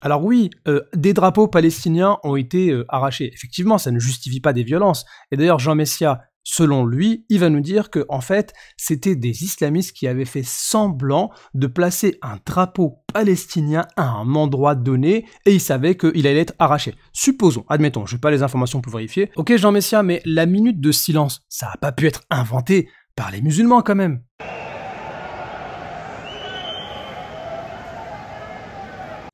Alors oui, des drapeaux palestiniens ont été arrachés. Effectivement, ça ne justifie pas des violences. Et d'ailleurs, Jean Messia, selon lui, il va nous dire que en fait, c'était des islamistes qui avaient fait semblant de placer un drapeau palestinien à un endroit donné et ils savaient qu'il allait être arraché. Supposons, admettons, je n'ai pas les informations pour vérifier. Ok Jean Messia, mais la minute de silence, ça n'a pas pu être inventé par les musulmans quand même.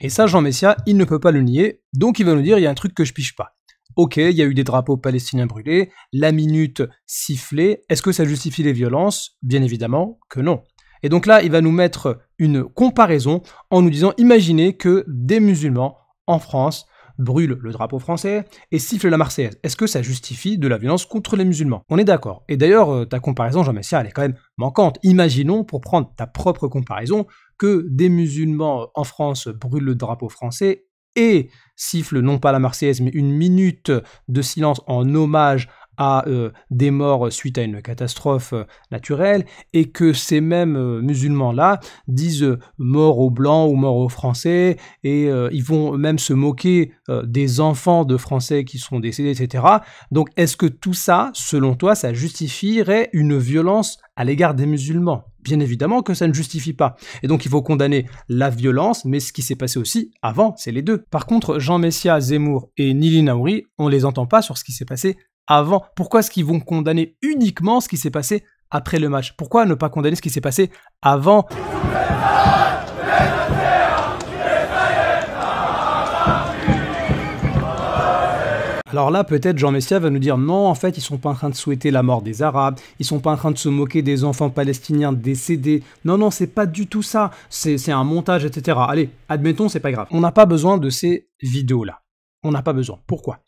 Et ça, Jean Messia, il ne peut pas le nier, donc il va nous dire, il y a un truc que je piche pas. Ok, il y a eu des drapeaux palestiniens brûlés, la minute sifflée, est-ce que ça justifie les violences? Bien évidemment que non. Et donc là, il va nous mettre une comparaison en nous disant, imaginez que des musulmans en France brûlent le drapeau français et sifflent la Marseillaise. Est-ce que ça justifie de la violence contre les musulmans? On est d'accord. Et d'ailleurs, ta comparaison, Jean Messia, elle est quand même manquante. Imaginons, pour prendre ta propre comparaison, que des musulmans en France brûlent le drapeau français et sifflent non pas la Marseillaise, mais une minute de silence en hommage à des morts suite à une catastrophe naturelle, et que ces mêmes musulmans-là disent mort aux Blancs ou mort aux Français, et ils vont même se moquer des enfants de Français qui sont décédés, etc. Donc est-ce que tout ça, selon toi, ça justifierait une violence à l'égard des musulmans? Bien évidemment que ça ne justifie pas. Et donc il faut condamner la violence, mais ce qui s'est passé aussi avant, c'est les deux. Par contre, Jean Messia, Zemmour et Nili Naouri, on les entend pas sur ce qui s'est passé avant. Pourquoi est-ce qu'ils vont condamner uniquement ce qui s'est passé après le match? Pourquoi ne pas condamner ce qui s'est passé avant? Alors là, peut-être Jean Messia va nous dire non, en fait, ils sont pas en train de souhaiter la mort des Arabes, ils sont pas en train de se moquer des enfants palestiniens décédés. Non, c'est pas du tout ça. C'est un montage, etc. Allez, admettons, c'est pas grave. On n'a pas besoin de ces vidéos-là. On n'a pas besoin. Pourquoi?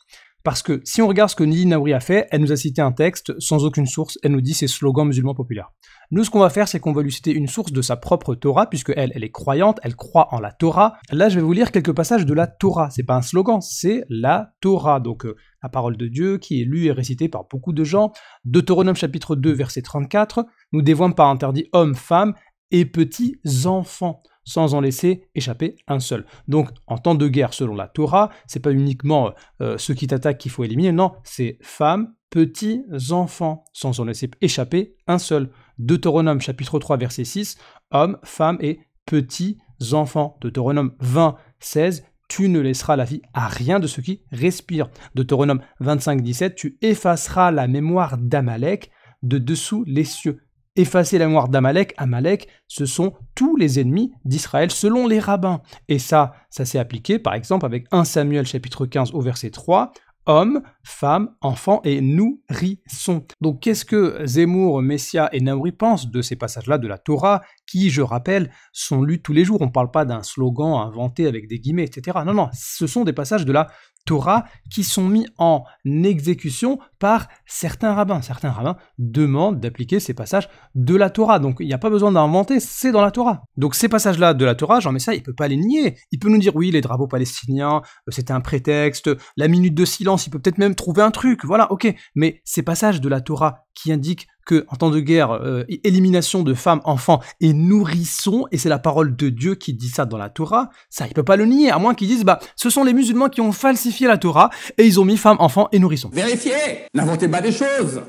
Parce que si on regarde ce que Nili Naouri a fait, elle nous a cité un texte sans aucune source, elle nous dit ses slogans musulmans populaires. Nous, ce qu'on va faire, c'est qu'on va lui citer une source de sa propre Torah, puisque elle est croyante, elle croit en la Torah. Là, je vais vous lire quelques passages de la Torah. C'est pas un slogan, c'est la Torah. Donc, la parole de Dieu qui est lue et récitée par beaucoup de gens. Deutéronome chapitre 2, verset 34, nous dévoilons par interdit hommes, femmes et petits enfants, sans en laisser échapper un seul. Donc, en temps de guerre, selon la Torah, c'est pas uniquement ceux qui t'attaquent qu'il faut éliminer, non, c'est femmes, petits enfants, sans en laisser échapper un seul. Deutéronome chapitre 3, verset 6, hommes, femmes et petits enfants. Deutéronome 20, 16, tu ne laisseras la vie à rien de ce qui respire. Deutéronome 25, 17, tu effaceras la mémoire d'Amalek de dessous les cieux. Effacer la mémoire d'Amalek, Amalek, ce sont tous les ennemis d'Israël selon les rabbins. Et ça s'est appliqué par exemple avec 1 Samuel chapitre 15 au verset 3, hommes, femmes, enfants et nourrissons. Donc qu'est-ce que Zemmour, Messia et Naouri pensent de ces passages-là de la Torah qui, je rappelle, sont lus tous les jours? On ne parle pas d'un slogan inventé avec des guillemets, etc. Non, ce sont des passages de la Torah qui sont mis en exécution par certains rabbins. Certains rabbins demandent d'appliquer ces passages de la Torah. Donc il n'y a pas besoin d'inventer, c'est dans la Torah. Donc ces passages-là de la Torah, Jean Messia, il ne peut pas les nier. Il peut nous dire oui, les drapeaux palestiniens, c'était un prétexte, la minute de silence, il peut peut-être même trouver un truc, voilà, ok. Mais ces passages de la Torah qui indiquent que en temps de guerre, élimination de femmes, enfants et nourrissons, et c'est la parole de Dieu qui dit ça dans la Torah, ça il peut pas le nier, à moins qu'ils disent ce sont les musulmans qui ont falsifié la Torah et ils ont mis femmes, enfants et nourrissons. Vérifiez, n'inventez pas des choses.